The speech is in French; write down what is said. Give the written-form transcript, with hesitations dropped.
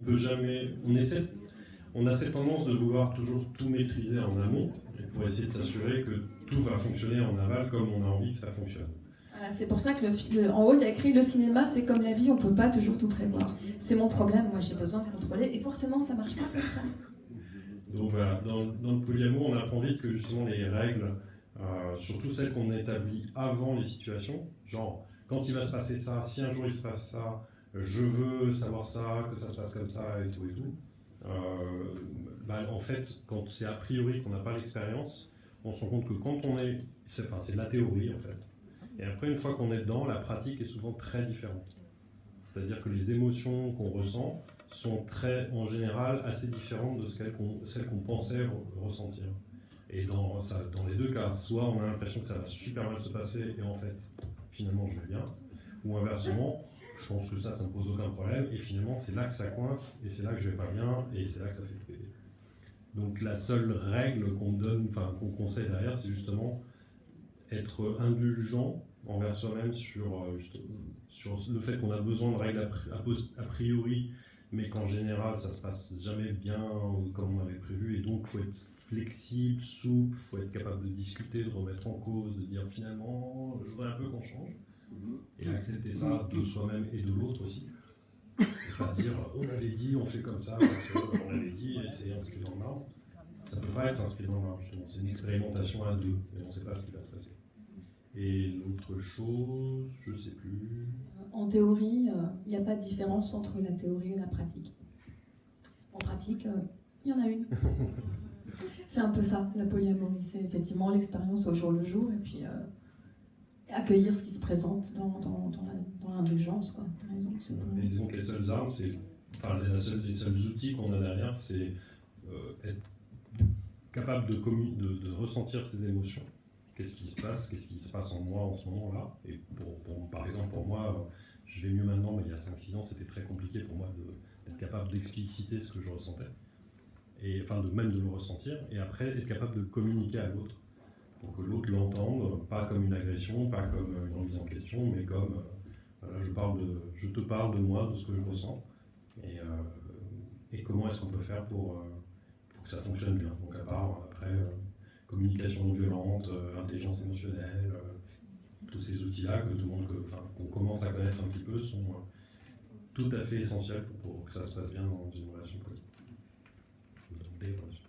On peut jamais, on a cette tendance de vouloir toujours tout maîtriser en amont pour essayer de s'assurer que tout va fonctionner en aval comme on a envie que ça fonctionne. Voilà, c'est pour ça que en haut il y a écrit le cinéma c'est comme la vie, on ne peut pas toujours tout prévoir. C'est mon problème, moi j'ai besoin de contrôler et forcément ça ne marche pas comme ça. Donc voilà, dans le polyamour on apprend vite que justement les règles, surtout celles qu'on établit avant les situations, genre quand il va se passer ça, si un jour il se passe ça, je veux savoir ça, que ça se passe comme ça et tout et tout. En fait, quand c'est a priori qu'on n'a pas l'expérience, on se rend compte que quand on est... c'est de la théorie en fait. Et après, une fois qu'on est dedans, la pratique est souvent très différente. C'est-à-dire que les émotions qu'on ressent sont en général assez différentes de celles qu'on pensait ressentir. Et dans les deux cas, soit on a l'impression que ça va super mal se passer et en fait, finalement, je vais bien. Ou inversement, je pense que ça me pose aucun problème et finalement, c'est là que ça coince et c'est là que je vais pas bien et c'est là que ça fait tout péter. Donc la seule règle qu'on donne, qu'on conseille derrière, c'est justement être indulgent envers soi-même sur le fait qu'on a besoin de règles a priori, mais qu'en général ça se passe jamais bien comme on avait prévu, et donc il faut être flexible, souple, il faut être capable de discuter, de remettre en cause, de dire finalement je voudrais un peu qu'on change, et accepter ça de soi-même et de l'autre aussi. Et pas dire on avait dit, on fait comme ça, parce qu'on avait dit et c'est inscrit dans le marbre. Ça ne peut pas être inscrit dans le marbre, justement. C'est une expérimentation à deux, et on ne sait pas ce qui va se passer. Et l'autre chose, je ne sais plus. En théorie, il n'y a pas de différence entre la théorie et la pratique. En pratique, il y en a une. C'est un peu ça, la polyamorie. C'est effectivement l'expérience au jour le jour et puis accueillir ce qui se présente dans l'indulgence. Et donc les seules armes, les seuls outils qu'on a derrière, c'est être capable de ressentir ses émotions. Qu'est-ce qui se passe en moi en ce moment-là. Et par exemple, pour moi, je vais mieux maintenant, mais il y a 5-6 ans, c'était très compliqué pour moi d'être capable d'expliciter ce que je ressentais. Et même de le ressentir, et après être capable de le communiquer à l'autre, pour que l'autre l'entende, pas comme une agression, pas comme une remise en question, mais comme je te parle de moi, de ce que je ressens, et comment est-ce qu'on peut faire pour que ça fonctionne bien. Donc à part après communication non violente, intelligence émotionnelle, tous ces outils-là que tout le monde, qu'on commence à connaître un petit peu, sont tout à fait essentiels pour que ça se passe bien dans une relation politique. Des relations.